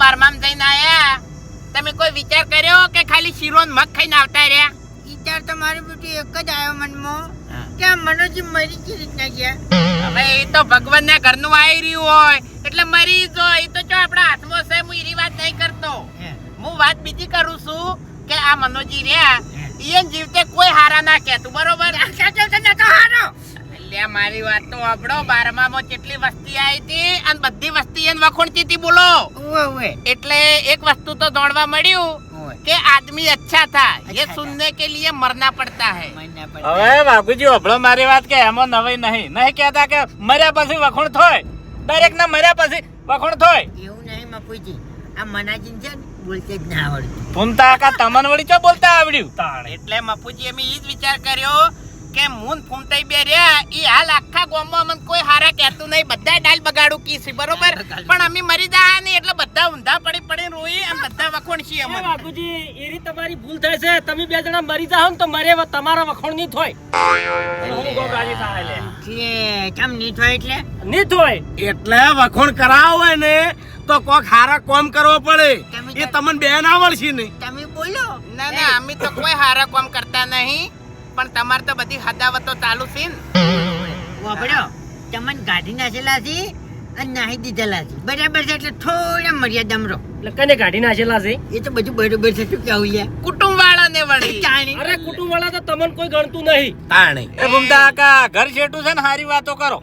12માં જઈને આયા, તમે કોઈ વિચાર કર્યો કે ખાલી શીરો ને મગ ખાઈને આવતા રહ્યા? વિચાર તો મારી બેટી એક જ આવ્યો મનમાં કે આ મનોજી મરી કેવી રીતના ગયા. હવે એ તો ભગવાનના ઘરનું આવી રહ્યું હોય એટલે મરી જો, એ તો જો આપણા હાથમાં છે. હું એની વાત નહીં કરતો, હું વાત બીજી કરું છું કે આ મનોજી રહ્યા ઈયન જીવતે કોઈ હારા ના કહેતું, બરોબર? એટલે મારી વાત તો આપણો 12માં કેટલી વસ્તી આવી હતી અને બધી વસ્તી એને વખોણતી હતી, બોલો. એટલે એક વસ્તુ તો જાણવા મળ્યું કે આદમી અચ્છા થા, ये सुनने के लिए मरना पड़ता है. હવે બાપુજી ઓભળો મારી વાત કે એમાં નવાઈ નહીં કહેતા કે મર્યા પછી વખોણ થોય, દરેક ના મર્યા પછી વખોણ થોય. એવું નહીં બાપુજી, આ મનાજી છે ને બોલતે જ ના આવડતું. ફૂમતા કા તમન વળી ચો બોલતા આવડ્યું. એટલે મફુજી અમે ઈ જ વિચાર કર્યો કે મૂન ફૂમતાઈ બે રહ્યા ઈ હાલ આખા ગામમાં મને કોઈ હારા કહેતું નહીં, બધા ડાલ બગાડું કીસી, બરોબર? પણ અમે મરી જાય નહીં એટલે બધા ઊંધા પડી રોઈ અને બધા વખોણશી અમે. બાપુજી એરી તમારી ભૂલ થાય છે, તમે બે જણા મરી જાઓ ને તો મરે તમારા વખોણ નહીં થોય. હું ગો રાજી થાય લે એટલે કેમ નહીં થાય? નહીં થોય એટલે વખોણ કરાવો હોય ને તો કોક હારા કોમ કરવો પડે, એ તમને બેન આવડશે નહીં. તમે બોલો. ના ના, અમે તો કોઈ હારા કામ કરતા નહીં, પણ તમારે તો બધી હદાવતો ચાલુ છે ને. વાપડ્યો તમને ગાડી નાખેલા છે અને નાહી દીધેલા છે, બરાબર છે? એટલે થોડા મર્યાદામાં રહો. એટલે કને કાઢી નાખેલા છે? એ તો બધું બરોબર છે. શું કેવું યાર? કુટુંબ વાળાને વળી. અરે કુટુંબ વાળા તો તમને કોઈ ગણતું નહીં. તાણી એ ફૂમતા કા ઘર છેટું છે ને હારી વાતો કરો,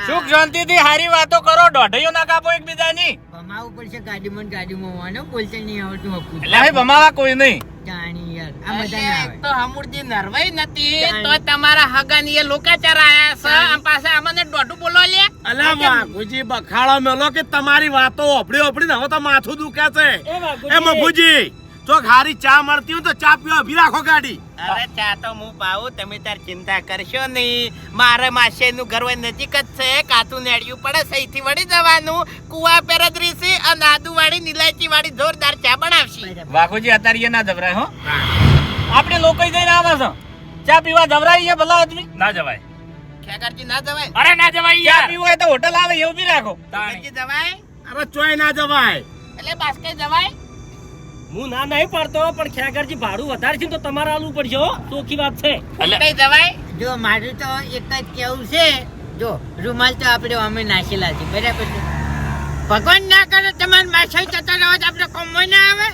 સુખ શાંતિ થી હારી વાતો કરો, દોઢૈયો ના કાપો એકબીજાની. ભમાવું પડશે ગાડીમાં હોવાનો, બોલતે નહીં આવડતું બાપુ. એટલે હવે ભમાવા કોઈ નહીં. જાણી યાર, આ મજા ના આવે. તો હમુરજી નરવાઈ નથી તો તમારા હગાની એ લોકાચાર આયા છે, આમ પાછા અમને દોઢું બોલો લે. અલા બાપુજી બખાડો મેલો કે તમારી વાતો ઓપડી ને હવે તો માથું દુખે છે. એ મફુજી ચોક હારી ચા મળતી હોય તો ચા પીવા ઉભી રાખો ગાડી. અરે ચા તો હું પાઉં, તમે તાર ચિંતા કરશો નહીં. મારે માસે નું ઘર નજીક જ છે, કાતું નેડિયું પડે સહીથી વળી જવાનું. કુવા પેરદરી છે અને આદુ વાળી નિલાયચી વાળી જોરદાર ચા બનાવશી. બાપુજી અત્યારે ના જવરાય હો, આપણે લોકો જઈને આવે છે ચા પીવા જવરાય ભલા આદમી ના જવાય. ખેગરજી ના જવાય? અરે ના જવાય યાર, પીવું હોય તો હોટલ આવે એવું બી રાખો. ખેગરજી જવાય? અરે ચોય ના જવાય. એટલે બાસ્કે જવાય? હું ના નહીં પાડતો, પણ ખેગરજી ભાડું વધારે છે તો તમારે આલવું પડશે હો, ચોખ્ખી વાત છે. કઈ જવાય? જો મારું તો એક જ કેવું છે, જો રૂમાલ તો આપણે અમે નાખેલા છે, બરાબર છે? ભગવાન ના કરે તમારે માછાઈ જતા રહો તો આપણે કોમો ના આવે.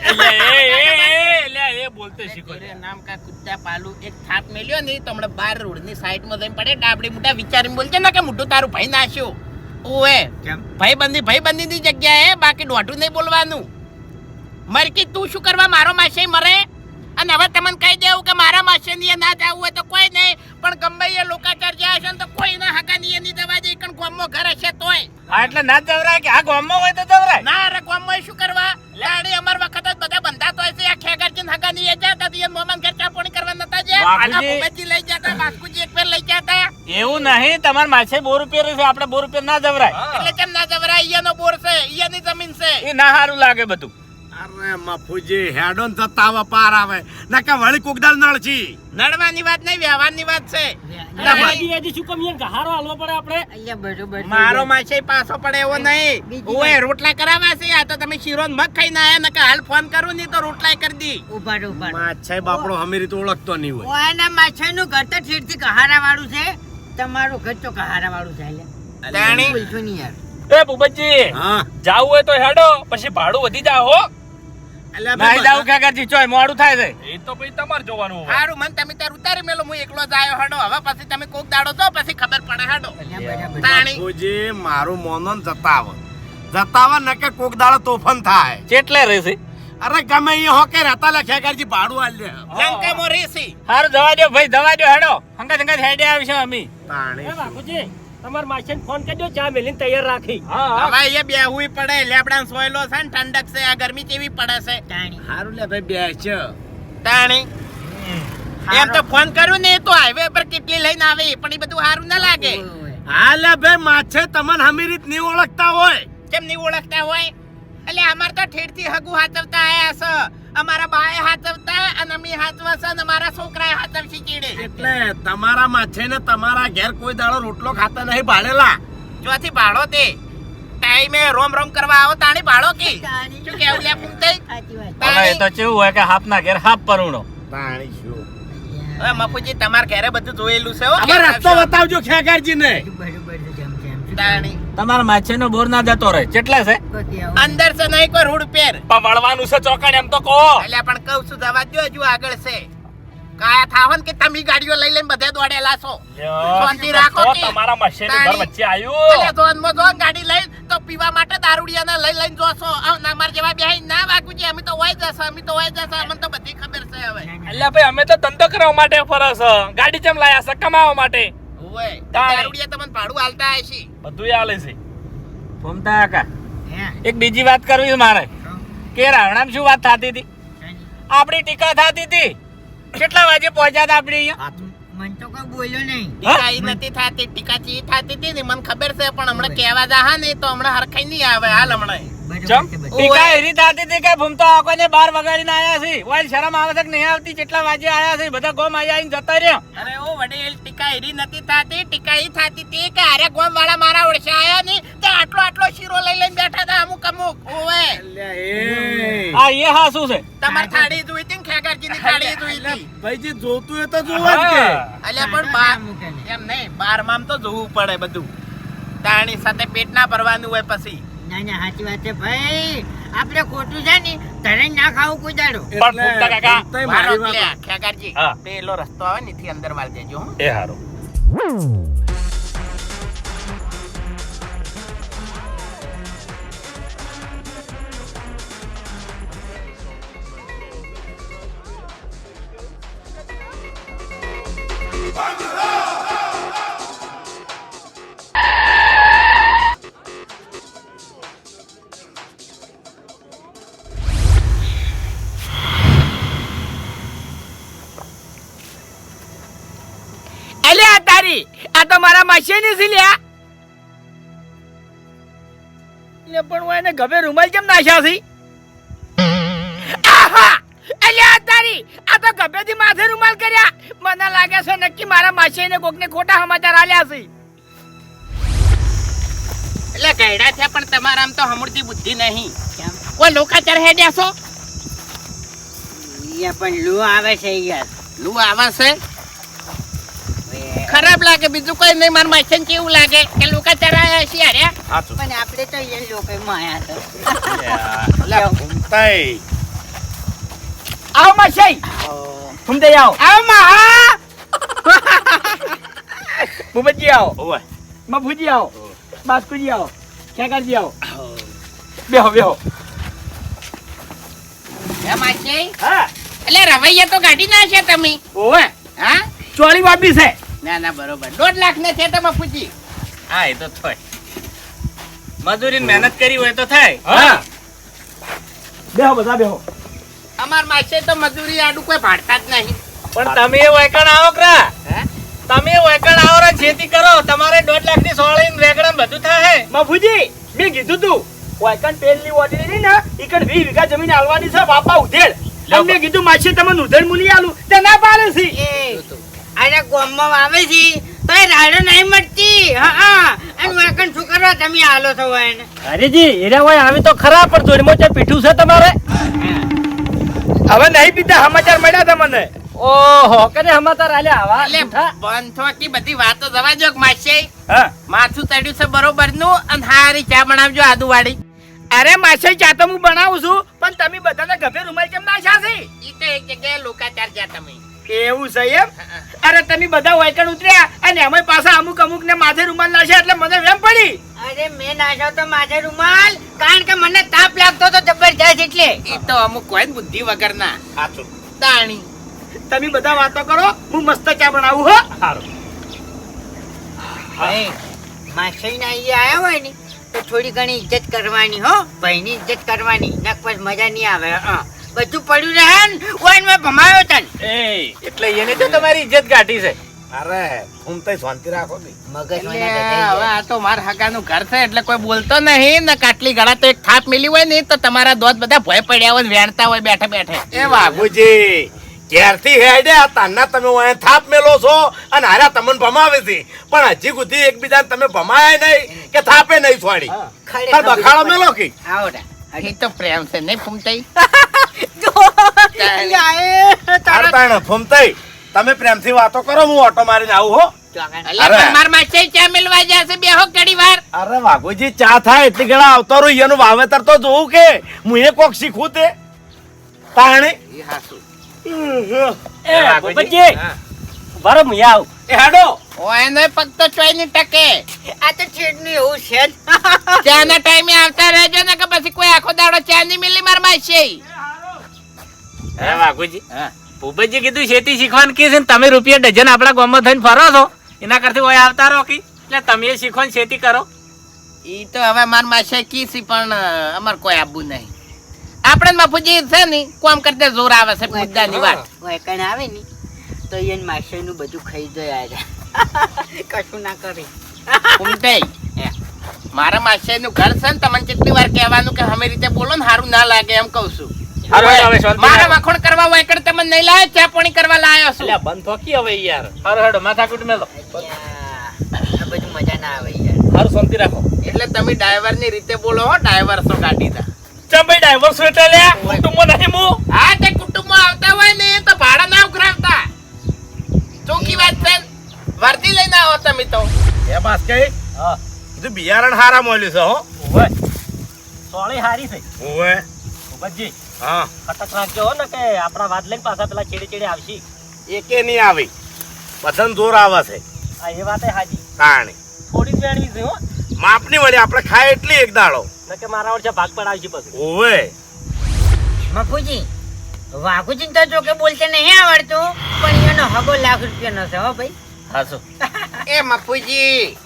એ બોલતે શીખો. તેરે નામ કા કુત્તા પાલુ એક થાપ મેલ્યો નહીં તો હમણાં બાર રોડ ની સાઈડ માં જઈને પડે, ડાબડી મોટા વિચારીને બોલજે ને કે મોટું તારું ભાઈ નાખ્યો. ઓએ ભાઈબંધી ની જગ્યાએ, બાકી દોઢું નહીં બોલવાનું. મરકી તું શું કરવા મારો માસે મરે? અને હવે તમને કહી દેવું કે મારા માસે ની ના જવું હોય તો કોઈ નહીં, પણ ગમે એ લોકાચાર જાય છે ને તો કોઈ ના હકા ની નહીં જવા દે, કણ ગામમાં ઘર હશે તોય. હા એટલે ના જવરાય કે આ ગામમાં હોય તો જવરાય. ના રે ગામમાં શું કરવા? લાડી અમાર વખત જ બધા બંધાતો હોય છે. આ ખેગરજી હકા ની જતા તો એ મોમન ઘર ચા પાણી કરવા નતા જાય. આના ભૂપેજી લઈ જતા, બાસ્કુજી એક ફેર લઈ જતા. એવું નહીં, તમાર માછે બોર રૂપિયા છે, આપણે બોર રૂપિયા ના જવરાય. એટલે કેમ ના જવરાય? ઈયાનો બોર છે, ઈયાની જમીન છે. એ ના સારું લાગે બધું. અરે મફુજી હેડો ને જતા આવે પાર આવે ના કે વળી કોકદાલ નળ છી. નડવાની વાત નહીં, વ્યવહારની વાત છે. હજી શું કમ યાર ગહારો હાલવો પડે આપણે? અહીંયા બરોબર છે. મારો માછે પાછો પડે એવો નહીં. ઓય રોટલા કરાવવા છે, આ તો તમે શીરો ને મગ ખાઈને આયા ને કે હાલ ફોન કરું નહીં તો રોટલા કરી દી. ઉભા રહો, ઉભા રહો. માછાઈ બાપડો હમીરી તો ઓળખતો નહીં હોય. ઓના માછાઈનું ઘર તો ઠેરથી કહારા વાળું છે, તમારું ઘર તો કહારા વાળું છે. તાણી બોલશો નહીં યાર. એ ભૂપતજી હા જાવું હોય તો હેડો, પછી ભાડું વધી જાય હો. નહીં જાવું ખેગરજી, ચોય મોડું થાય છે. એ તો પછી તમારે જોવાનું. હારું મન તમે તાર ઉતારી મેલો, હું એકલો જ આયો હડો. હવે પછી તમે કોક દાડો તો પછી ખબર પડે હડો. બરાબર. તાણી મફુજી મારું મોનો ને જતા આવે ને કે કોક દાડો તોફાન થાય. કેટલે રહેશે? અરે ગમે એ હોકે રહેતા લખ્યા કરજી ભાડું આલ લે. લંકામાં રેસી. હારું જવા દો ભાઈ, જવા દો હેડો. હંગાત હેડે આવશે અમે. તાણી એ બાપુજી તમારા માછીને ફોન કરજો, ચા મેલીને તૈયાર રાખી. હવે એ બેહુંય પડે, લેબડા સોયલો છે ને ઠંડક છે, આ ગરમી કેવી પડે છે. તાણી. હારું લે ભાઈ બેસ. તાણી એમ તો ફોન કર્યું ને તો હાઈવે પર કેટલી લઈને આવે, પણ એ બધું સારું ના લાગે. હા લે ભાઈ માછે તમને હમીરી નહીં ઓળખતા હોય. કેમ નહીં ઓળખતા હોય? એટલે અમાર તો ઠેરથી હગુ હાચવતા આયા છે. અમારા બાએ હાચવતા અને અમે હાચવા છે અને અમારા છોકરાએ હાચવશી ચીડે. એટલે તમારા માછે ને તમારા ઘેર કોઈ દાડો રોટલો ખાતા નહીં ભાડેલા. જોથી ભાડો તે ટાઈમે રોમ રોમ કરવા આવો તાણી ભાડો કી તાણી. શું કેવું લે ફૂમતે સાચી વાત. હવે એ તો કેવું હોય કે હાપના ઘેર હાપ પરુણો. તાણી શું હવે મફુજી તમાર ઘરે બધું જોયેલું છે હો હવે કેમ રસ્તો આવશો? બતાવજો ખેગારજીને. બરોબર છે, જેમ છે એમ. તાણી તમારા માછીનો બોર ના જતો રહે કેટલા છે? કોઈ કહેવું. અંદર છે નહીં કોઈ રોડ પેર પણ વળવાનું છે ચોકડ એમ તો કહો. એટલે પણ કહું છું જવા દ્યો હજુ આગળ છે કાયા થાવન કે તમે ગાડીઓ લઈ લઈને બધે દોડેલા છો શાંતિ રાખો કે તમારા મશીનનું ઘર વચ્ચે અલ્યા આવ્યું. ધોનમાં જો ગાડી લઈ તો પીવા માટે દારૂડિયાને લઈ લઈને જોશો ના માર જેવા બેહી ના વાગુજી અમે તો હોય જશે અમને તો બધી ખબર છે હવે અલ્યા ભાઈ અમે તો ધંધો કરવા માટે ફરસ ગાડી ચમ લાયા છે કમાવા માટે. ઓય તાણી. દારૂડિયા તમને ભાડું આલતા હશે બધું આલે છે. ફૂમતા કાકા હે? એક બીજી વાત કરવી છે મારે કે રાવણામ શું વાત થતી હતી? આપણી ટીકા થતી હતી. કેટલા વાગે પહોંચ્યા હતા આપણે અહીંયા? મન તો કોઈ બોલ્યો નહીં. ટીકા ઈ નથી થાતી ટીકા ચી થાતી હતી ને મને ખબર છે પણ હમણાં કહેવા જા હા ને તો હમણાં હરખાઈ નહીં આવે હાલ હમણાં બરોબર ચમ? છે બધું. ટીકા એરી થતી હતી કે ફૂમતો આકોને 12 વગાડીને આયા છે. ઓય શરમ આવે છે કે નહીં આવતી? કેટલા વાગે આયા છે? બધા ગોમ આવીને જતા રહ્યા. અરે ઓ વડીલ ટીકા એરી નથી થાતી ટીકા ઈ થાતી હતી કે અરે ગોમ વાળા મારા ઓળશે આયા ને તે આટલો શીરો લઈ લઈને બેઠા હતા અમુક ઓવે આ એ હા શું છે? તમાર થાળી જોઈ હતી ને ખેગારજી ની થાળી જોઈ હતી ભાઈજી જોતું એ તો જોવા જ કે. અલ્યા પણ ના બાર મૂકે ને. એમ નહીં 12 તો જોવું પડે બધું તાણી સાથે પેટ ના ભરવાનું હોય પછી ના ના સાચી વાત છે ભાઈ. આપણે ખોટું છે ને ધરાઈ ના ખાવું કોઈ દાડો. એટલે પણ ફૂમતા કાકા. ફૂમતાઈ મારો મારી વાત. પેલા ખેગારજી હા. પેલો રસ્તો આવે ને થી અંદર વાળ દેજો હો. એ હારું. અલ્યા તારી આ તો મારા માસીની છે લ્યા લે પણ હું એને ગભે રૂમાલ કેમ નાખ્યા છે આહા અલ્યા તારી આ તો ગભેથી માથે રૂમાલ કર્યા મને લાગે છે નક્કી મારા માસીને કોકને ખોટા સમાચાર આલ્યા છે એટલે ગયડા છે પણ તમારા આમ તો હમુરતી બુદ્ધિ નહીં કેમ? કોઈ લોકાચાર હેડ્યા છો ઈ પણ લૂ આવે છે યાર. લુ આવા છે ખરાબ લાગે બીજું કોઈ નહીં મારા માસન કેવું લાગે કે લોકાચાર આયા છે અરે સાચું. પણ આપણે તો એ લોકો માયા તો. અલ્યા ફૂમતાઈ. આવો માસી ફૂમતે આવો. આવો મા ભૂપતજી આવો ઓવે. મફુજી આવો બાસ્કુજી આવો ખેગારજી આવો બેહો બેહો હે માસી હા એટલે રવૈયા તો ગાડી ના છે તમે ઓવે. હા ચોરી વાપી છે. ના ના બરોબર 1.5 લાખ ને છે તો મફુજી હા એ તો થાય. મજૂરી મહેનત કરી હોય તો થાય. હા બેહો બધા બેહો. અમાર માસે તો મજૂરી આડું કોઈ ભાડતા જ નહીં પણ તમે વૈકણ આવો કરા. હે તમે વૈકણ આવો રે ખેતી કરો. તમારે 1.5 લાખની સોળી વેગડા બધું થાય. બાપુજી મેં કીધું તું વાયકણ પેલની ઓડી લીધી ને ઈકડ 20 વીઘા જમીન આલવાની છે બાપા ઉધેડ. અને મેં કીધું માછી તમને ઉધેડ મુલી આલું તે ના પાડે છે. એ આને ગોમમાં આવે છે તો એ રાડો નહીં મળતી. હા અને વાકણ શું કરવા તમે હાલો છો એને? હરીજી હીરા હોય આવી તો ખરા પણ જોડમાં જે પીઠું છે તમારે હવે નહીં પીતા સમાચાર મળ્યા તમને. ઓહો કને સમાચાર આલ્યા આવા એટલે જૂઠા? બંધ કી બધી વાતો જવા જો માસે હા માથું ચડ્યું છે બરોબર નું અને હારી ચા બનાવજો આદુ વાળી અરે માછી ચા તો હું બનાવું છું પણ તમે બધાને ગભે રૂમાલ કેમ નાખ્યા છે? ઈ તો એક જગ્યાએ લોકાચાર જ્યાં તમે એવું છે એમ? અરે તમે બધા વાયકણ ઉતર્યા અને એમાં પાછા અમુક ને માથે રૂમાલ નાખ્યા એટલે મને વેમ પડી. અરે મેં નાખ્યો તો માથે રૂમાલ કારણ કે મને તાપ લાગતો તો જબરજસ્ત એટલે. ઈ તો અમુક કોઈ બુદ્ધિ વગરના સાચું. દાણી તમે બધા વાતો કરો હું મસ્ત ચા બનાવું હો. સારું. ભાઈ માછઈ ના અહીંયા આયા હોય ને તો થોડી ઘણી ઇજ્જત કરવાની હો. ભાઈની ઇજ્જત કરવાની નકર મજા નહીં આવે. બધું પડ્યું રહે ને ઓય મેં ભમાયો તન એ એટલે એને તો તમારી ઇજ્જત કાઢી છે. અરે ફૂમતાઈ શાંતિ રાખો ને. મગજ એટલે મને હવે આ તો માર હગાનું ઘર છે એટલે કોઈ બોલતો નહીં ને કાટલી ગળા તો એક થાપ મિલી હોય ને તો તમારા દોત બધા ભય પડ્યા હોય ને વેણતા હોય બેઠે બેઠે એ બાબુજી ઘેરથી હેડે આ તાના તમે ઓય થાપ મેલો છો અને હારા તમને ભમાવે છે પણ હજી સુધી એકબીજાને તમે ભમાયા નહીં કે થાપે નહીં છોડી ખરેખર બખાડો મેલો કે આવો રા. એ તો પ્રેમ છે નહીં ફૂમતાઈ જો, યાએ, તારા તાણ ફમતાઈ તમે પ્રેમથી વાતો કરો હું ઓટો મારીને આવું હો ચોગાન. અલે અરે. પણ માર માસે ચા મિલવા જશે બેહો ઘડી વાર અરે વાઘુજી ચા થાય એટલી ઘણા આવતો રહું એનું વાવેતર તો જોવું કે હું એ કોક શીખું તે તાણે એ ભૂપતજી બરો હું આવ એ હેડો ઓ એનો પગ તો ચોય ની ટકે આ તો છેડનું એવું છે જ. ચા ના ટાઈમે આવતા રહેજો ને કે પછી કોઈ આખો દાડો ચા નહીં મિલી માર માસે હે વાઘુજી ભૂપતજી કીધું ખેતી શીખવાનું કે છે ને તમે રૂપિયા ડઝન આપણા ગામમાં થઈને ફરો છો એના કરતી ઓય આવતા રહો કી એટલે તમે એ શીખો ને ખેતી કરો ઈ તો હવે માર માસે કીસી પણ અમાર કોઈ આબુ નહીં આપણે બાપુજી છે ને કોમ કરતે જોર આવે છે મુદ્દાની વાત ઓય કણ આવે ને તો એને માસેનું બધું ખાઈ જાય યાર. કશું ના કરે. ફૂમતાઈ મારા માસે નું ઘર છે ને તમને કેટલી વાર કહેવાનું કે અમે રીતે બોલો ને સારું ના લાગે એમ કહું છું હારું હેડો હવે શાંતિ મારા રાખો. વખોણ કરવા હોય એટલે તમે નહીં લાવ્યો ચા પાણી કરવા લાવ્યો છું અલ્યા બંધ થોકી હવે યાર હારું હેડો માથાકૂટ મેલો આ બધું મજા ના આવે યાર. હારું શાંતિ રાખો એટલે તમે ડ્રાઈવર ની રીતે બોલો હો ડ્રાઈવર છો ગાડી ના ચંભાઈ ડ્રાઈવર શું એટલે લ્યા કુટુંબમાં નહીં હું હા તે કુટુંબમાં આવતા હોય ને એ તો ભાડા ના ઉઘરાવતા ચોખ્ખી વાત છે વર્દી લઈને આવો તમે તો એ બાસ કઈ હા કીધું બિયારણ હારા મળ્યું છે હો ઓય સોળી હારી છે ઓવે ભૂપતજી હા કટક રાખજો હો ને કે આપણા વાત લઈને પાછા પેલા છેડે છેડે આવશી એકે નહીં આવી બધાને જોર આવે છે આ એ વાતે હાજી તાણે થોડી જ વેણવી છે હો માપની વળી આપણે ખાય એટલી એક દાડો ન કે મારા વર્ષે ભાગ પડાવશે પછી ઓવે મફુજી વાઘુજી તો જો કે બોલતે નહીં આવડતું પણ એનો હગો ₹1,00,000 છે હો ભાઈ. હાસો એ મફુજી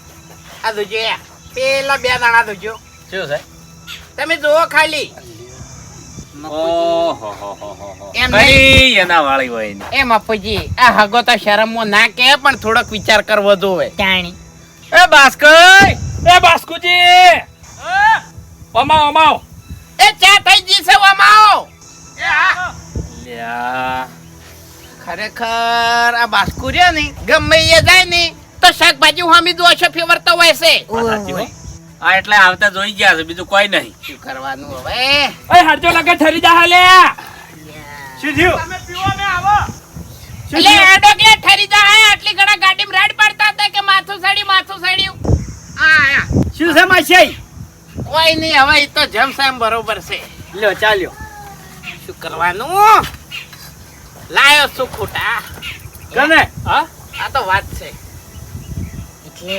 આ દુજો પેલા 2 દાણા દુજો શું છે તમે જુઓ ખાલી ઓહો હો હો હો એમ નહીં. એના વાળી હોય એની એ મફુજી આ હગો તો શરમમાં ના કે પણ થોડોક વિચાર કરવો જોવે તાણી એ બાસ્કઈ એ બાસ્કુજી અમાવ અમાવ એ ચા થઈ ગઈ છે વમાઓ લ્યા ખરેખર આ બાસ્કુરિયા ને ગમે એ જાય ને તો શાકભાજી હામી દોશો ફેવરતો હોય છે સાચી હોય. આ એટલે આવતા જોઈ ગયા છે બીજું કોઈ નહીં શું કરવાનું હવે એ હરજો લગે ઠરી જા લે શું થયું એટલે એડો કે ઠરી જાય આટલી ઘણા ગાડીમાં રાડ પાડતા હતા કે માથું સડ્યું આ આયા શું છે માસી કોઈ નહીં હવે ઈ તો જેમ સેમ બરોબર છે લ્યો ચાલ્યો શું કરવાનું લાયો શું ખોટા ગમે હા આ તો વાત છે એટલે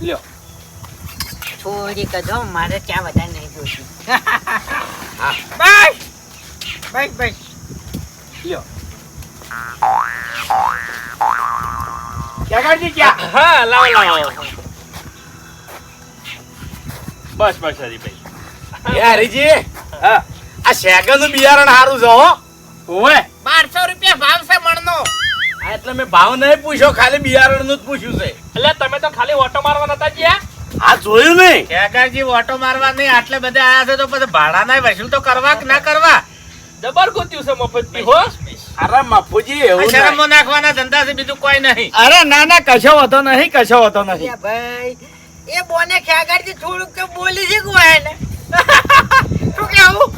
લ્યો થોડી કદો મારે ચા વધારે નહીં જોઈતી. બસ બસ લ્યો ક્યાં ક્યાં હા લાવો લાવો બસ બસ હરીભાઈ એ હરીજી હા આ શેગનનું બિયારણ હારું છે હો ઓવે 1200 રૂપિયા ભાવ છે મણનો આ એટલે મેં ભાવ નહીં પૂછ્યો ખાલી બિયારણનું જ પૂછ્યું છે એટલે તમે તો ખાલી ઓટો મારવા નતા ગયા આ જોયું નહીં કેકાજી ઓટો મારવા નહીં આટલે બધા આયા છે તો પછી ભાડાના વસૂલ તો કરવા કે ના કરવા જબર ગોત્યું છે મફતની હો અરે મફુજી એવું નહીં. શરમો નાખવાના ધંધા છે બીજું કોઈ નહીં અરે ના ના કશો હોતો નહીં કશો હોતો નહીં અરે ભાઈ એ બોને ખ્યાગાડથી થોડુંક તો બોલી શીખવું એને શું કેવું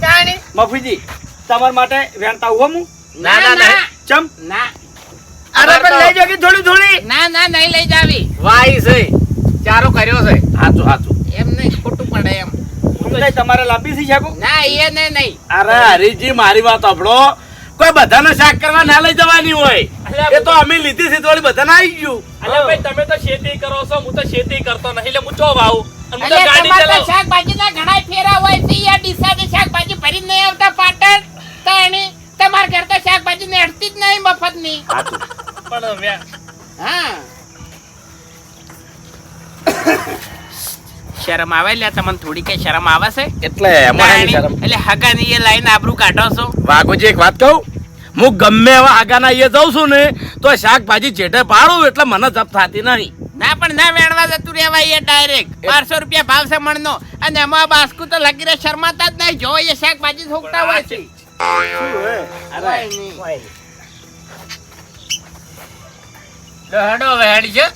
તાણી મફુજી તમારા માટે વેણતા હું ના ના ના ચમ ના અરે પણ લઈ જાઓ કે થોડી થોડી ના ના નહીં લઈ જાવી વાઈ છે ચારો કર્યો છે હાચું હાચું એમ નહીં ખોટું પડે એમ તમારે લાંબી થઈ શકો ના એ નહીં અરે હરીજી મારી વાત સાંભળો કોઈ બધાને શાક કરવા ના લઈ જવાની હોય એ તો અમે લીધી છે થોડી બધાને આવી ગયું અલે ભાઈ તમે તો ખેતી કરો છો હું તો ખેતી કરતો નહીં એટલે હું ચો વાવું અને હું તો એટલે ગાડી તમારે તો ચલાવું શાકભાજીના ઘણા ફેરા હોય છે યાર ડીસાને શાકભાજી ભરીને નહીં આવતા પાટણ તો એની તમારા ઘર તો શાકભાજી ને અડતી જ નહીં મફતની પણ હા શરમ આવે લે તમને થોડી કઈ શરમ આવે છે એટલે એટલે હગાની એ લાઈન આબરૂ કાઢો છો વાઘુજી એક વાત કહું હું ગમે એવા આગાના એ જાઉં છું ને તો શાકભાજી જેઠે પાડું એટલે મને જપ થતી નહીં ના પણ ના વેણવા જતું રહેવાય એ ડાયરેક્ટ 1200 રૂપિયા ભાવ છે મણનો અને એમાં બાસ્કુ તો લગીરે શરમાતા જ નહીં જો એ શાકભાજી ઠોકતા હોય છે કોઈ નહીં. લો હેડો હવે હેડી છે.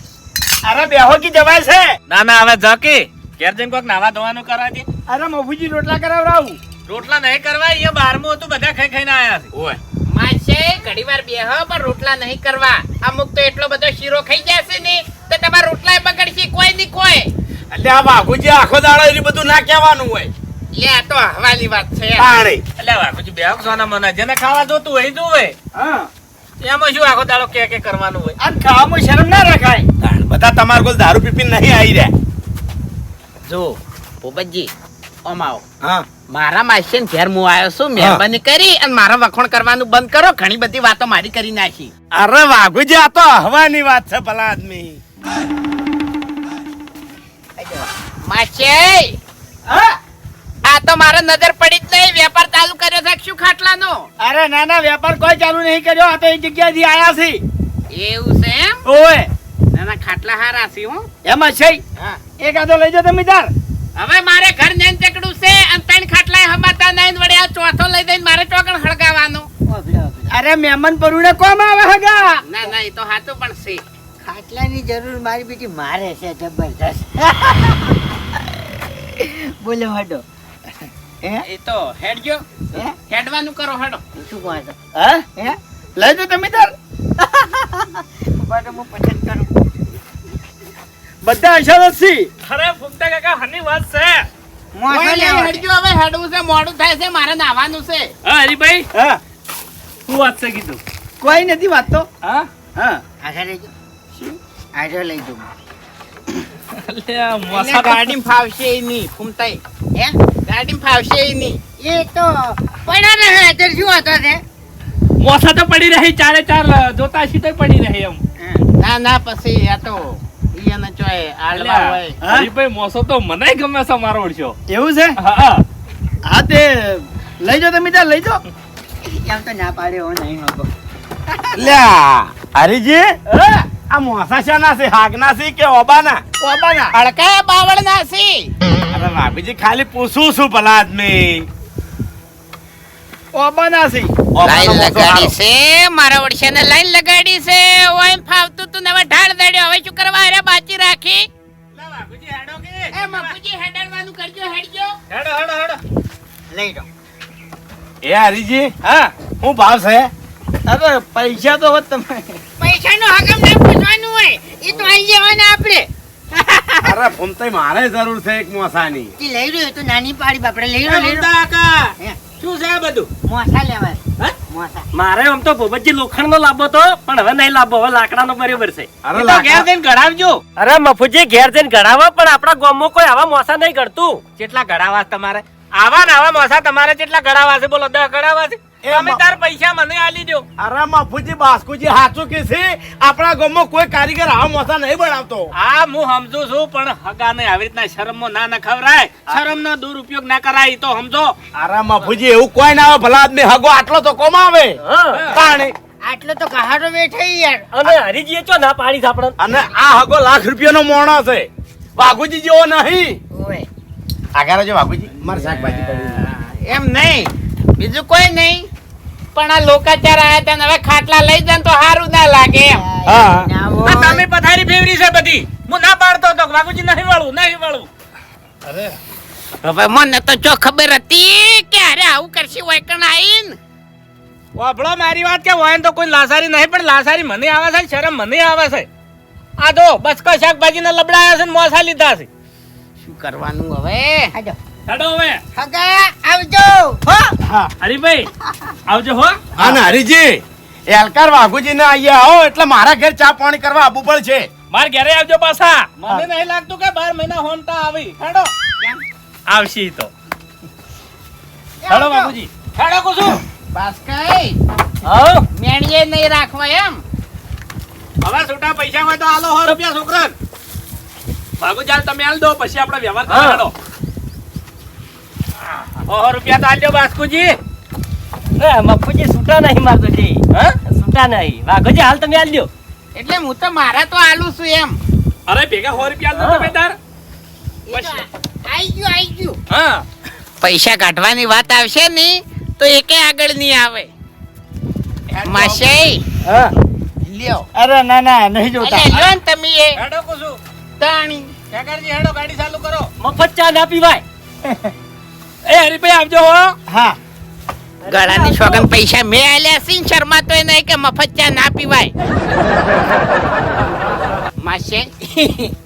અરે બેહો કી જવાય છે. ના ના હવે જકી ઘેર જઈને કોઈક નાવા ધોવાનું કરાવી દે. અરે મફુજી રોટલા કરાવરાવું. રોટલા નહીં કરવા, અહીંયા બારમું હતું, બધા ખાઈ ખાઈને આયા છે. ઓય માસે ઘડીવાર બેહો પણ રોટલા નહીં કરવા. અમુક તો એટલો બધો શીરો ખાઈ જશે ને તો તમારા રોટલા બગડશે કોઈ નહીં કોઈ. એટલે આ વાઘુજી આખો દાડો એની બધું ના કહેવાનું હોય. લે આ તો હવાની વાત છે. પાણી. એટલે વાઘુજી બે સોના મને જેને ખાવા જોતું હોય એ જોવે. હા. એમાં શું આખો દાડો કે કરવાનું હોય. આ ખાવામાં શરમ ના રખાય. બધા તમાર કોલ દારૂ પીપીને નહીં આવી રહ્યા. જો ભૂપતજી ઓમ આવો. હા. મારા માસી ઘેર હું આવ્યો છું, મહેરબાની કરી અને મારા વખોણ કરવાનું બંધ કરો. ઘણી બધી વાતો મારી કરી નાખી. અરે વાઘુજી આ તો હવાની વાત છે ભલા આદમી. માસી આ તો મારા નજર પડી જ નહીં. વેપાર ચાલુ કર્યો છે શું ખાટલાનો? અરે ના ના વેપાર કોઈ ચાલુ નહીં કર્યો. આ તો એ જગ્યાથી આયા છે. એવું છે એમ? ઓય નાના ખાટલા હારા છે હો. એમાં છે હા. એક આદો લઈ જાઓ તમે તાર. હવે મારે ઘર નેન ચકડું છે અને ત્રણ ખાટલા હમાતા નહીં વડે આ ચોથો લઈ દઈને મારે ચોકણ હળગાવાનો. અરે મહેમાન પરુણે કોમ આવે હગા. ના ના એ તો હાચું પણ છે. ખાટલાની જરૂર મારી બેટી મારે છે જબરદસ્ત. બોલો હડો. એ તો હેડજો. હે? હેડવાનું કરો હેડો. શું કહો છો? હા હે? લઈ જાઓ તમે તાર. ઉભા તો હું પસંદ કરું. બધા અશાર જ છે. અરે ફૂમતા કાકા હની વાત છે. મોસો કોઈ નહીં, લેવા. હેડજો હવે હેડવું છે, મોડું થાય છે, મારે નાવાનું છે. હા હરીભાઈ હા શું વાત છે કીધું? કોઈ નથી વાત તો. હા હા આગળ લઈ જાઓ. આગળ લઈ જાઓ. એને ગાડીમાં ફાવશે ય નહીં, ફૂમતાઈ. હે? ગાડીમાં ફાવશે ય નહીં. એ તો પડ્યા રહે અત્યારે શું હતો તે? મોસા તો પડી રહી, ચારે ચાર જોતા સીધો પડી રહી એમ. ના ના પછી આ તો ઈ એને ચોય આલવા હોય. હા? હરીભાઈ મોસો તો મને ગમે છે મારો ઓળખ્યો. એવું છે. હા હા તે લઈ જાઓ તમે તાર લઈ જાઓ. એમ તો ના પાડ્યો નહીં હગો. લ્યા હરીજી આ મોસા શાના છે? હાગના છે કે ઓબાના? ઓબાના. અડકાયા બાવળ ના છે. અરે ભાભીજી ખાલી પૂછું છું ભલા આદમી. ઓબાના છે. લાઈન લગાડી છે, મારા ઓળશાને લાઈન લગાડી છે. ઓય ફાવતું તું ને હવે ઢાળ દડ્યો. હવે શું કરવા અરે બાચી રાખી? એ મફુજી હેડવાનું કરજો, હેડજો. હેડો હેડો હેડો. લઈ જાઓ. એ હરીજી હા હું ભાવ છે? અરે પૈસા તો હોત તમે. પૈસાનો હકમ ના પૂછવાનું હોય, એ તો આઈ જવાના આપણે. અરે ફૂમતાઈ મારે જરૂર છે એક મોસાની. તે લઈ રહ્યો તો નાની પાડી બાપડે લઈ રહ્યો લઈ રહ્યો. કાકા હે? શું છે આ બધું? મોસા લેવા. હે? મોસા. મારે આમ તો ભૂપતજી લોખંડ નો લાભો તો પણ હવે નહીં લાભો, હવે લાકડાનો બરાબર છે. અરે એ તો ઘેર જઈને ઘડાવજો. અરે મફુજી ઘેર જઈને ઘડાવા, પણ આપણા ગામમાં કોઈ આવા મોસા નહીં ઘડતું. કેટલા ઘડાવા છે તમારે? આવા ને આવા મોસા તમારે કેટલા ઘડાવા છે? બોલો 10 ઘડાવા છે. તમે તાર પૈસા મને આલી દો. અરે મફુજી બાસ્કુજી સાચું કે છે. આપણા ગામમાં કોઈ કારીગર આવા મોસા નહીં બનાવતો. આ હું સમજુ છું, પણ હગાને આવી રીતના શરમમાં ના નખવરાય, શરમનો દુરુપયોગ ના કરાય, ઈ તો સમજો. અરે મફુજી એવું કોઈ ના આવે ભલા આદમી. હગો આટલો તો કોમ આવે. પાણી. આટલો તો કહાડો બેઠો યાર. અને હરીજીએ ચો ના પાડી છે આપણને. અને આ હગો ₹1,00,000 નો મોણો છે. વાઘુજી જેવો નહીં. ઓય. આગળ જો વાઘુજી મારે શાકભાજી પડી. એમ નહીં, બીજું કોઈ નહીં, પણ આ લોકાચાર આયા તા ને હવે ખાટલા લઈ જાય તો સારું ના લાગે એમ. હા. ના આ હોય. તમે પથારી ફેવરી છે બધી. હું ના પાડતો હતો કે વાઘુજી નહીં વાળું, નહીં વાળું. હવે મને તો જો ખબર હતી કે અરે આવું કરશી હોય કણ આઈન. વાપડો મારી વાત કે હોય ને તો કોઈ લાસારી નહીં, પણ લાસારી મને આવે છે, શરમ મને આવે છે. આ જો બસકો શાકભાજી ના લબડાયા છે ને મોસા લીધા છે. શું કરવાનું હવે? આજો. હેડો હવે હગા આવજો. હો. હા. હરીભાઈ આવજો હો. અને હરીજી એલકાર વાઘુજી ને અહીંયા આવો એટલે મારા ઘેર ચા પાણી કરવા આવવું પડશે. માર ઘરે આવજો પાછા. મને નહીં લાગતું કે 12 મહિના હોમતા આવી. હેડો આવશી તો. હેડો બાપુજી. હેડો કુસુમ. બાસ્કાઈ હા મેણીએ નહીં રાખવા એમ. હવે છૂટા પૈસા હોય તો આલો 100 રૂપિયા છોકરાને. બાબુજાન તમે આલ દો, પછી આપણે વ્યવહાર કરવા હેડો. 100 રૂપિયા તો આલજો બાસ્કુજી. મફુજી છૂટા નહીં મારતો છે. હા છૂટા નહીં. વાઘોજી હાલ તમે આલ દો. એટલે હું તો મારા તો આલું છું એમ. અરે ભેગા 100 રૂપિયા આલ દો તમે તાર. આઈ ગયું. હા પૈસા કાઢવાની વાત આવશે ને તો એકે આગળ નહીં આવે. માસી હા લ્યો. અરે ના ના નહીં જોતા અલે લ્યો ને તમે એ હેડો કુસુ તાણી. શેખરજી હેડો ગાડી ચાલુ કરો. મફત ચા ના પીવાય. એ હરીભાઈ આવજો હો. હા ગળાની સોગન પૈસા મેં આલ્યા છે ને શર્મા તો નહીં કે મફત ચા ના પીવાય. માસે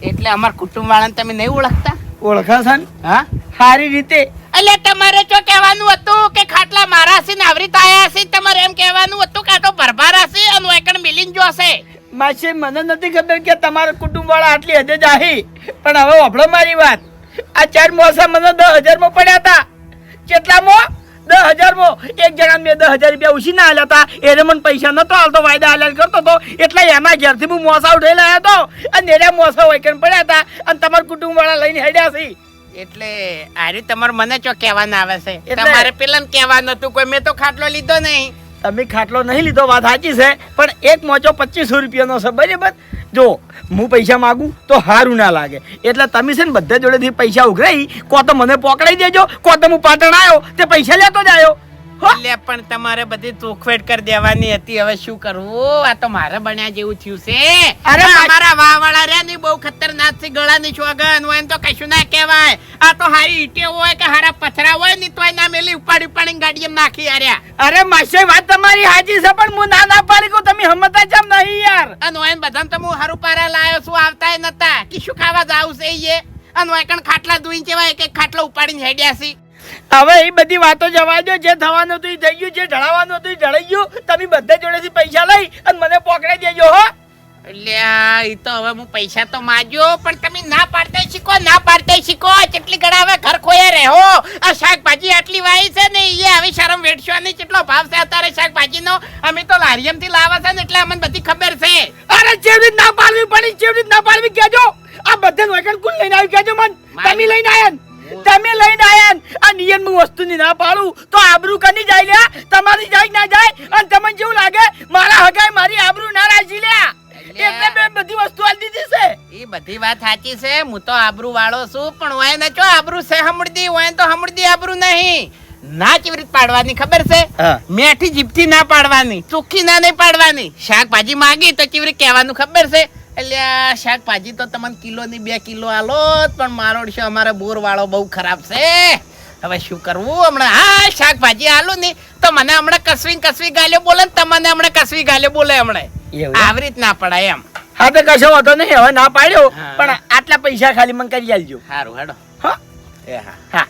એટલે અમાર કુટુંબ વાળાને તમે નહીં ઓળખતા? ઓળખા છે ને હા સારી રીતે. એટલે તમારે જો કહેવાનું હતું કે ખાટલા મારા છે ને આવરીત આયા છે, તમારે એમ કહેવાનું હતું કે આ તો ભરભારા છે અને એકણ મિલીન જોશે. માસી મને નથી ખબર કે તમારા કુટુંબ વાળા આટલી હદે જાહી, પણ હવે વફળો મારી વાત. આ 4 મોસા મને 10,000 માં પડ્યા હતા. કેટલામાં? 10,000 માં. એક જણા મેં 10,000 રૂપિયા ઉછી ના આલ્યા હતા, એને મને પૈસા નતો આલતો, વાયદા આલ્યા કરતો હતો, એટલે એના ઘેરથી હું મોસા ઉઠાઈ લાયો હતો અને એના મોસા વૈકણ પડ્યા હતા અને તમારા કુટુંબ વાળા લઈને હેડ્યા છે. એટલે આરે તમારે મને ચો કહેવાનું આવે છે? એટલે- તમારે પેલાને કહેવાનું હતું, કોઈ મેં તો ખાટલો લીધો નહીં. તમે ખાટલો નહીં લીધો, વાત સાચી છે, પણ એક મોચો 2500 રૂપિયાનો છે, બરાબર? જો હું પૈસા માગું તો સારું ના લાગે, એટલે તમે છે ને બધા જોડેથી પૈસા ઉઘરાઈ, કો તો મને પકડાઈ દેજો, કો તો હું પાટણ આવ્યો તે પૈસા લેતો જ આવ્યો. હો? એટલે પણ તમારે બધી ચોખવેટ કરી દેવાની હતી, હવે શું કરવું? આ તો મારે બન્યા જેવું થયું છે. અરે અમારા વાવાળા રહ્યા ને બહુ ખતરનાક છે, ગળાની સોગન હોય ને તો કશું ના કહેવાય. આ તો હારી ઈટે હોય કે હારા પથરા હોય ને તોય ના મેલી ઉપાડીને ગાડીમાં નાખી આર્યા. અરે માસી વાત તમારી સાચી છે, પણ હું ના પાડી કહું, તમે હમતા કેમ નહીં યાર? અને હોય બધાને તો હું હારું પારા લાયો છું, આવતાય નતા કે શું ખાવા જાવ છે એ. અને હોય કણ ખાટલા ધોઈને જેવા એક ખાટલો ઉપાડીને હેડ્યા છે. હવે એ બધી વાતો જવા દો, જે થવાનું હતું એ થઈ ગયું, જે ઢળાવાનું હતું એ ઢળાઈ ગયું. તમે બધા જોડેથી પૈસા લઈ અને મને પકડાઈ દેજો. હો એટલે ઈ તો હવે હું પૈસા તો માગ્યો, પણ તમે ના પાડતા શીખો, ના પાડતા શીખો. કેટલી ઘડા હવે ઘર ખોયા રહો. આ શાકભાજી આટલી વાવી છે ને એ આવી શરમ વેઠશો નહીં. કેટલો ભાવ છે અત્યારે શાકભાજીનો? અમે તો લારીયમથી લાવે છે ને એટલે અમને બધી ખબર છે. અરે જેવી રીત ના પાડવી પડી, જેવી રીત ના પાડવી કહેજો. આ બધા વૈકણ કોણ લઈને આવ્યું કહેજો મન? તમે લઈને આયા? તમે લઈને આયા? આ નિયમ વસ્તુની ના પાડું તો આબરૂ કની જાય લ્યા? તમારી જાય ના જાય? અને તમને જેવું લાગે મારા હગાઈ મારી આબરૂ ના રાખી લ્યા, એટલે મેં બધી વસ્તુ આલી દીધી છે. એ બધી વાત સાચી છે, હું તો આબરૂ વાળો છું, પણ હોય ને જો આબરૂ છે હમણદી, હોય તો હમણદી આબરૂ નહીં. ના કેવી રીત પાડવાની ખબર છે? હા. મેઠી જીભથી ના પાડવાની, ચોખ્ખી ના નહીં પાડવાની. શાકભાજી માગી તો કેવી રીતે કહેવાનું ખબર છે? એટલે આ શાકભાજી તો તમને કિલો ની 2 કિલો આલો, પણ મારો છે અમારે બોર વાળો બહુ ખરાબ છે. હવે શું કરવું હમણાં? હા શાકભાજી આલો ને તો મને હમણાં કસવી ગાલ્યો બોલે ને તમને હમણાં કસવી ગાલ્યો બોલે. હમણાં એવું? આવી રીત ના પડાય એમ. હા તો કશો વાંધો નહીં, હવે ના પાડ્યો, હા. પણ આટલા પૈસા ખાલી મને કરી આલજો. સારું હેડો. હા એ હા. હા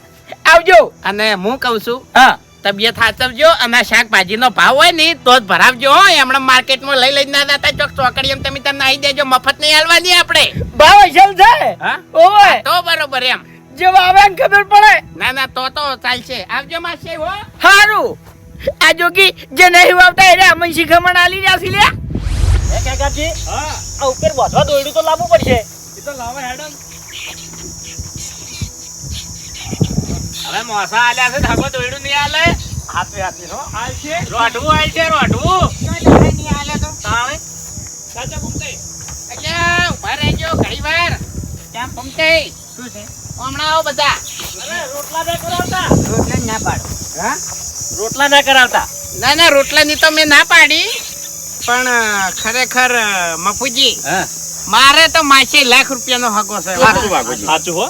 આવજો. અને હું કઉ છું હા તબિયત સાચવજો, અને શાકભાજી નો ભાવ હોય ને તો જ ભરાવજો. હો હમણાં માર્કેટમાં લઈ ના જતા ચોક ચોકડીએ તમે તમને આવી દેજો, મફત નહીં આલવાની આપણે. ભાવ અસલ છે. હા ઓય તો બરોબર એમ. જેવા આવે ને ખબર પડે. ના ના તો ચાલશે. આવજો માસી. હો હારું આ જોગી જે નહીં વાવતા એને અમન શિખામણ આલી રહ્યા છે લ્યા. એ કાકાજી આ ઉપર વધવા દોયડું તો લાવવું પડશે. હવે મોસા આલ્યા છે ધાબો દોયડું નહીં આલે. હાથે હાથે હો આલશે રોઢવું આલશે રોઢવું તાણે સાચા ઘૂમતે એટલે ઉભા રહેજો ઘણી વાર. કેમ પમતે શું છે? હમણાં આવો બધા. અરે રોટલા ના કરાવતા. રોટલા ના પાડો. હા રોટલા ના કરાવતા. ના ના રોટલાની તો મેં ના પાડી, પણ ખરેખર મફુજી મારે તો માસી લાખ રૂપિયાનો હકો છે. સાચું હો.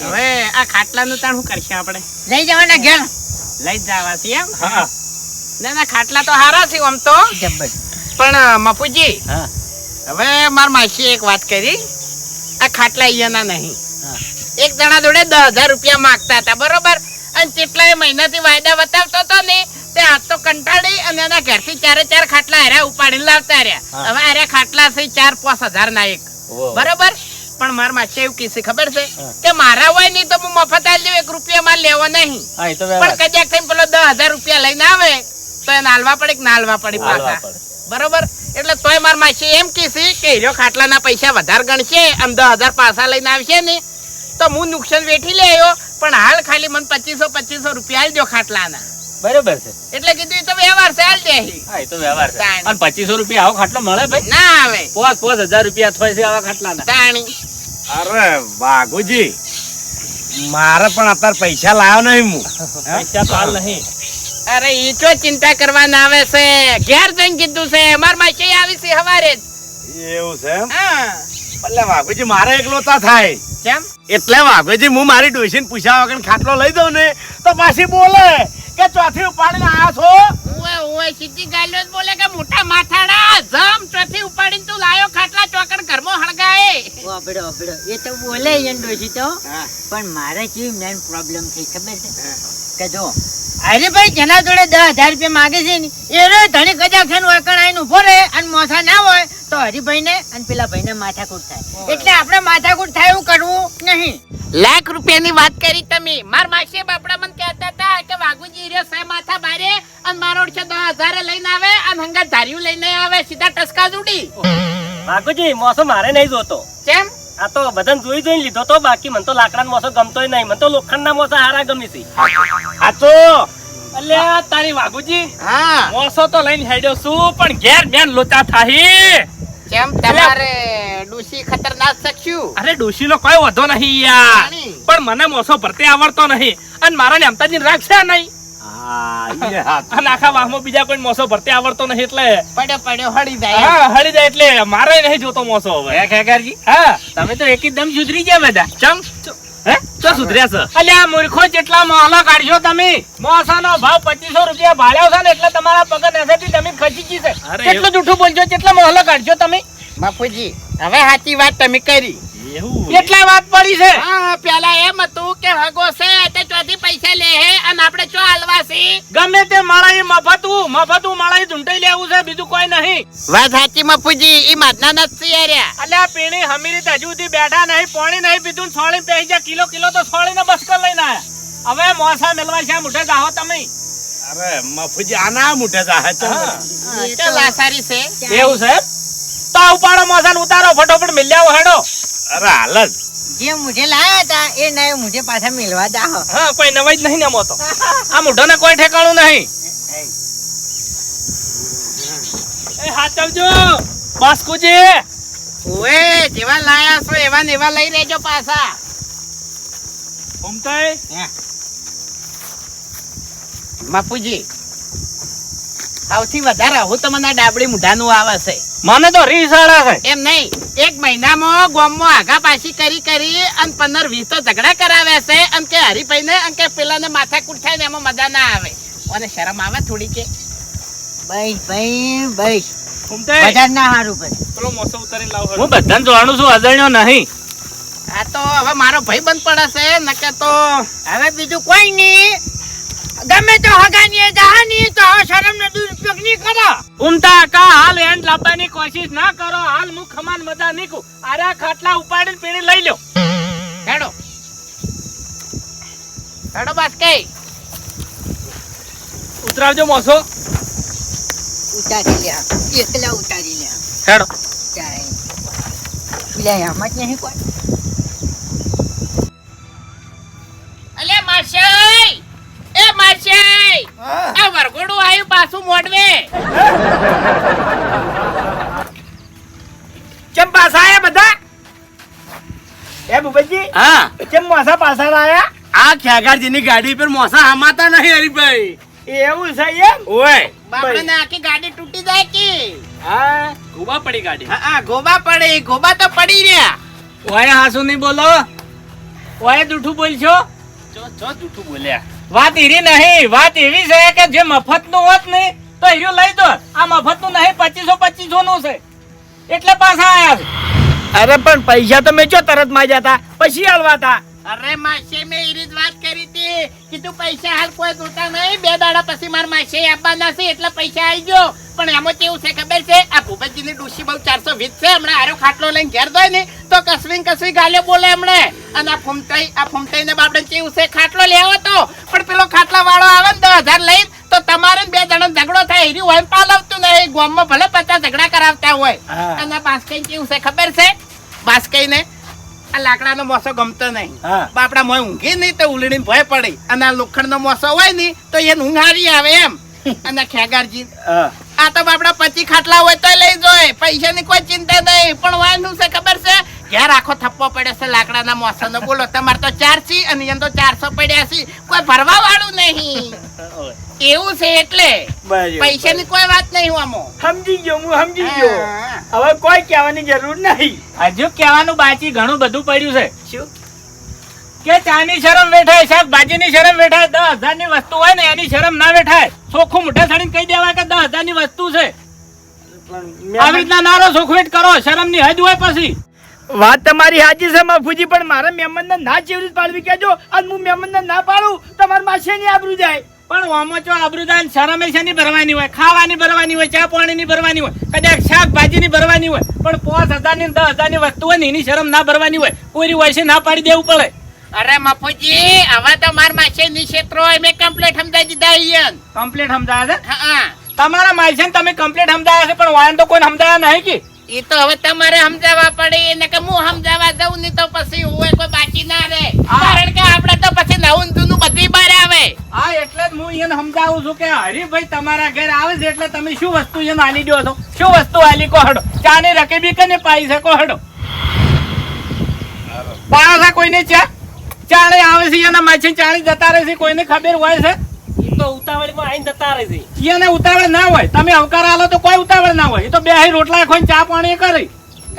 હવે આ ખાટલાનું તાણ શું કરશે આપણે? લઈ જવાના ઘેર. લઈ જ જવા છે એમ? હા ના ના ખાટલા તો હારા છે આમ તો, જબ્બર. પણ મફુજી હા હવે માર માસી એક વાત કરી. આ ખાટલા અહીંયાના નહીં. એક જણા જોડે 10,000 રૂપિયા માંગતા હતા, બરોબર? અને કેટલાય મહિનાથી વાયદા બતાવતો હતો ને તે આજ તો કંટાળી અને એના ઘરથી 4 ખાટલા હાર્યા ઉપાડીને લાવતા રહ્યા. હવે હાર્યા ખાટલા છે 4-5 હજાર ના એક, બરોબર? પણ માર માસી એવું કીધું ખબર છે કે મારા હોય નહીં તો હું મફત આલી દઉં, 1 રૂપિયા માર લેવો નહીં. પણ કદાચ થઈને પેલો 10,000 રૂપિયા લઈને આવે તો એને હાલવા પડે કે ના હાલવા પડે પાછા, બરોબર? એટલે તોય માર માસી એમ કીધી કે હીરો ખાટલાના પૈસા વધારે ગણશે અને 10,000 પાછા લઈને આવશે ને તો હું નુકસાન વેઠી લે આવ્યો, પણ હાલ ખાલી મને 2500 રૂપિયા આલજો ખાટલાના. બરોબર છે. એટલે કીધું એ તો વ્યવહાર છે, હાલ દે. હા એ તો વ્યવહાર છે. તાણી. અને 2500 રૂપિયા આવો ખાટલો મળે ભાઈ? ના આવે 5,000 રૂપિયા થાય છે આવા ખાટલાના. તાણી. અરે વાઘુજી, મારે પણ અત્યારે પૈસા લાવ્યો નહીં હું. પૈસા તો હાલ નહીં. અરે ઈ તો ચિંતા કરવા ના આવે છે, ઘેર જઈને કીધું છે માર માસી આવી છે હવારે જ. એવું છે એમ? હા એટલે વાઘુજી મારે એકલોતા થાય કેમ? એટલે વાઘુજી હું મારી ડોશીને પૂછ્યા વગર ખાટલો લઈ દઉં ને તો પાછી બોલે કે ચોથી ઉપાડીને આયા છો. ઓએ સીધી ગાલ્યો જ બોલે કે મોટા માથાડા જમ ચોથી ઉપાડીને તું લાયો ખાટલા ચોકડ ઘરમાં હળગાએ. ઓબડો ઓબડો એ તો બોલે એન ડોશી તો પણ મારે કેવી મેન પ્રોબ્લેમ થઈ ખબર છે કે જો અરે ભાઈ જેના જોડે 10,000 રૂપિયા માંગે છે ને એ રે ધણી કજાક છે ને વકણ આઈને ઉભો રહે અને મોસા ના હોય તો હરિભાઈ ને અને પેલા ભાઈ ને માથાકૂટ થાય, એટલે આપણે માથાકૂટ થાય એવું કરવું નહીં. લાખ રૂપિયાની વાત કરી તમે. માર માસી બાપડા મને કહેતા હતા કે વાઘુજી રહ્યો સે માથા બારે અને મારો છે 10,000 લઈને આવે અને હંગા ધાર્યું લઈને આવે, સીધા ટસકા ઉડી. વાઘુજી મોસો મારે નહીં જોતો, કેમ? આ તો બધાને જોઈને લીધો તો, બાકી મને તો લાકડાનો મોસો ગમતોય નહીં, મને તો લોખંડના મોસા હારા ગમે છે. સાચો અલ્યા તારી વાઘુજી હા મોસો તો લઈને હેડ્યો છું પણ ઘેર મેન લોચા થાહી. કેમ તમારે ડુસી ખતરનાક શખ્યું? અરે ડોશીનો કોઈ વધો નહીં યાર, પણ મને મોસો ભરતે આવડતો નહીં અને મારા ને અમતાજીને રાગ છે નહીં અને આખા વાહમાં બીજા કોઈ મોસો ભરતે આવડતો નહીં એટલે પડ્યો હળી જાય. હા હળી જાય એટલે મારે નહીં જોતો મોસો હવે. ખેગારજી હા તમે તો એકદમ સુધરી ગયા બધા. ચમ હે તો સુધર્યા છે? અલ્યા મૂર્ખો જેટલા મોહલો કાઢ્યો તમે. મોસાનો ભાવ 2500 રૂપિયા ભાડ્યો છે ને એટલે તમારા પગ નસેથી તમે ખસી ગઈ છે. કેટલું જૂઠું બોલજો, કેટલા મોહલો કાઢ્યો તમે? બાપુજી હવે સાચી વાત તમે કરી. કેટલા વાત પડી છે? હા પેલા એમ હતું કે હગો છે તે ચોથી પૈસા લે હે અને આપણે ચો હાલવા છે. ગમે તે માળા એ મફતું માળા એ ઝૂંટાઈ લેવું છે, બીજું કોઈ નહીં. વાત સાચી બાપુજી, ઈ માતના નથી રહ્યા. અલ્યા પીણી હમીરી હજુ સુધી બેઠા નહીં, પાણી નહીં પીધું, સોળી પેહી જા કિલો તો સોળી ને બસકર લઈને આયા. હવે મોસા મેલવા છે મોઢે જાહો તમે. અરે મફુજી આના મોઢે જાહે તો કે લાસારી છે. એવું છે? તો ઉપાડો મોસા ને ઉતારો ફટોફટ મિલ્યાવો હેડો. અરે હાલ જ જે મુઢે લાયા હતા એ નયો મુઢે પાછા મેળવા જાહો. હા કોઈ નવાઈ જ નહીં ને મોતો. આ મોઢો ને કોઈ ઠેકાણું નહીં. એ હાચવજો બાસ્કુજી. ઓએ જેવા લાયા છો એવા ને એવા લઈ લેજો પાછા. ઉમતાઈ બાપુજી સૌથી વધારે હું તમને ડાબડી મુઢાનું આવે છે. મને તો રીસાડા છે. એમ નહીં, 1 મહિનામાં ગામમાં આગા પાછી કરી અને 15-20 તો ઝઘડા કરાવે છે અને કે હરીભાઈ ને અને કે પેલાને માથાકૂટ થાય ને એમાં મજા ના આવે. અને શરમ આવે થોડી કે? બસ ભાઈ બસ ઉમતાઈ બજાર ના હારું પછી પેલો મોસો ઉતારીને લાવો. હું બધાને જોવાનું છું, અજાણ્યો નહીં. આ તો હવે મારો ભાઈ બંધ પડે છે નકે તો હવે બીજું કોઈ નહીં. ગમે તો હગાની જહાની તો હવે શરમ નો દુરુપયોગ નહીં કરો. ઉમતા કા હાલ એન્ડ લાવવાની કોશિશ ના કરો. હાલ હું ખમાન મજા નીકુ આરા ખાટલા ઉપાડીને પીણી લઈ લ્યો. હેડો હેડો બસ કઈ ઉતરાવજો મોસો. ઉતારી લે એકલા ઉતારી લે હેડો. લે આમ જ નહીં કોઈ. અલે માસી, એ માસી, આ વરઘોડું આવ્યું પાછું મોડવે. કેમ પાછા આયા બધા? એ ભૂપતજી હા કેમ મોસા પાછા લાયા? આ ખેગારજીની ગાડી પર મોસા હમાતા નહીં હરીભાઈ. એવું છે એમ? ઓય બાપડાને આખી ગાડી તૂટી જાય કે? હા ગોબા પડી ગાડી. હા ગોબા પડી, ગોબા તો પડી રહ્યા. ઓય હાસુ નહીં બોલો. ઓય જૂઠું બોલશો. જો જૂઠું બોલ્યા. વાત એરી નહીં, વાત એવી છે કે જે મફત નું હોત ને તો હીરો લઈ દો. આ મફત નું નહીં, 2500 નું છે એટલે પાછા આયા છે. અરે પણ પૈસા તો મેં ચો તરત માંગ્યા હતા પછી હાલવા હતા. અરે માસી મેં એરી જ વાત કરી હતી, કીધું પૈસા હાલ કોઈ જોતા નહીં, 2 દાડા પછી મારા માસી આપવાના છે એટલે પૈસા આવી ગયો. પણ એમાં કેવું છે ખબર છે, આ ભૂપતજીની ડોશી બહુ 420 છે. હમણાં આરો ખાટલો લઈને ઘેર જાય ને તો કસવી ગાલ્યો બોલે હમણે. અને આ ફૂમતાઈ ને બાપડે કેવું છે, ખાટલો લેવો તો પણ પેલો ખાટલા વાળો આવે ને 10,000 લઈને તો તમારે 2 જણા ઝઘડો થાય. હીરી હોય પાલવતું નહીં, ગામમાં ભલે 50 ઝઘડા કરાવતા હોય. અને બાસ્કઈ કેવું છે ખબર છે, બાસ્કઈ ને આ લાકડાનો મોસો ગમતો નહીં. બાપડા મોય ઊંઘી નહીં તો ઉલડીને ભય પડી. અને આ લોખંડનો મોસો હોય ને તો એને ઊંઘ હારી આવે એમ. અને ખેગારજી આ તો બાપડા 25 ખાટલા હોય તો લઈ જોય, પૈસાની કોઈ ચિંતા નહીં. પણ વાયનું છે ખબર છે, ઘેર આખો થપ્પો પડ્યો છે લાકડાના મોસાનો. બોલો તમારે તો 4 છે અને એને તો 400 પડ્યા છે, કોઈ ભરવા વાળું નહીં. કેવું છે એટલે બરાબર. પૈસાની કોઈ વાત નહીં આમાં. સમજી ગયો, હું સમજી ગયો. હા. હવે કોઈ કહેવાની જરૂર નહીં. હજુ કહેવાનું બાકી ઘણું બધું પડ્યું છે શું? કે ચાની શરમ વેઠાય, શાકભાજીની શરમ વેઠાય, 10,000 ની વસ્તુ હોય ને એની શરમ ના વેઠાય. ચોખ્ખું મોઢે સડીને કહી દેવાય કે 10,000 ની વસ્તુ છે. આવી રીતના નારો ચોખવેટ કરો, શરમ ની હદ હોય પછી. વાત તમારી સાચી છે મફુજી, પણ મારે મહેમાનને ના જેવી રીતે પાડવી કહેજો. અને હું મહેમાનને ના પાડું તમારી માસે ની આબરૂ જાય. પણ ઓમાં ચો આબરૂદાન શરમે શેની ભરવાની હોય? ખાવાની ભરવાની હોય, ચા પાણીની ભરવાની હોય, કદાચ શાકભાજીની ભરવાની હોય. પણ 5,000 ની 10,000 ની વસ્તુ હોય ને એની શરમ ના ભરવાની હોય. પૂરી હોય છે ના પાડી દેવું પડે. અરે મફુજી, હવે તો માર માસે ની ક્ષેત્રો મેં કમ્પ્લીટ સમજાઈ દીધા ઈયન. કમ્પ્લીટ સમજાયા છે? હા, તમારા માયસન તમે કમ્પ્લીટ સમજાયા છે, પણ વાયન તો કોઈ સમજાયા નહીં કે. એ તો હવે તમારે સમજાવવા પડે એને કે હું સમજાવવા જાઉં નહીં તો પછી હોય કોઈ બાકી ના રહે. હા. કારણ કે આપણે તો પછી નવું ને જૂનું બધું બહાર આવે. હા, એટલે જ હું એને સમજાવું છું કે હરીભાઈ તમારા ઘરે આવે છે એટલે તમે શું વસ્તુ એને આલી દો છો? શું વસ્તુ આલી કો હડો? ચાની રકેબી કને પાઈ છે કો હડો? પાયા છે કોઈને ચા? ચાણે આવે છે એના માછી ચાણી જતા રહે છે, કોઈને ખબર હોય છે? ઈ તો ઉતાવળીમાં આઈને જતા રહે છે. એને ઉતાવળ ના હોય, તમે આવકાર આલો તો કોઈ ઉતાવળ ના હોય. એ તો બેહી રોટલા ખોઈને ચા પાણી કરી.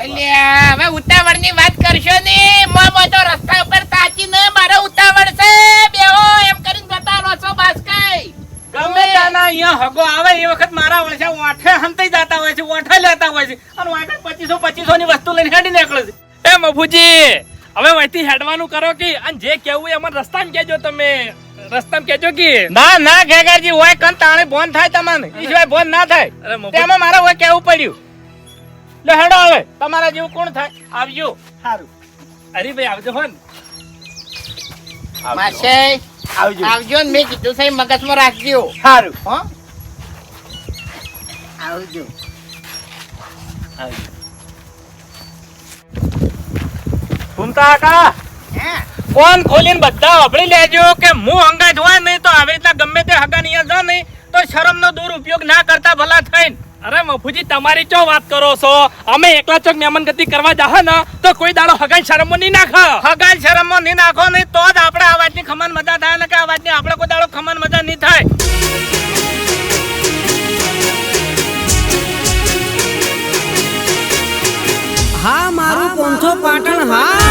અલ્યા, હવે ઉતાવળ ની વાત કરશો ને. મો તો રસ્તા ઉપર તાચી ને મારે ઉતાવળ છે બેહો એમ કરીને જતા રહો છો બસ કઈ. ગમે ત્યાંના અહીંયા હગો આવે એ વખત મારા વર્ષે ઓઠે હંતાઈ જતા હોય છે, ઓઠે લેતા હોય છે, અને વાંકડ 2500 ની વસ્તુ લઈને હેડી નીકળે છે. એ મફુજી, હવે વહીથી હેડવાનું કરો કે અને જે કેવું એ અમને રસ્તામાં કહેજો. તમે રસ્તામાં કહેજો કે ના ના ઘેગારજી હોય કન તાણે બોન થાય તમને, ઈ સિવાય બોન ના થાય. અરે મફુજી. તેમાં મારા હોય કેવું પડ્યું. લે હેડો હવે, તમારા જેવું કોણ થાય? આવજો. સારું, હરીભાઈ આવજો હો ને. માસે આવજો. આવજો ને મેં કીધું છે મગજમાં રાખજો. સારું. હો આવજો. ઘૂમતા કાકા હા. કોણ ખોલીને બધા વાપરી લેજો કે હું હંગાજ હોય નહીં તો આવી રીતના ગમે તે હગા અહીંયા જા નહીં તો શરમનો દુરુપયોગ ના કરતા ભલા થઈને. અરે મફુજી, તમારી ચો વાત કરો છો? અમે એકલા ચોક મહેમાન ગતિ કરવા જાહ ને તો કોઈ દાડો હગાઈ શરમો નહીં નાખો. હગાઈ શરમમાં નહીં નાખો નહીં તો જ આપણે આ વાતની ખમન મજા થાય ને કે આ વાતની આપણે કોઈ દાડો ખમન મજા નહીં થાય. હા મારું પોંથો પાટણ હા.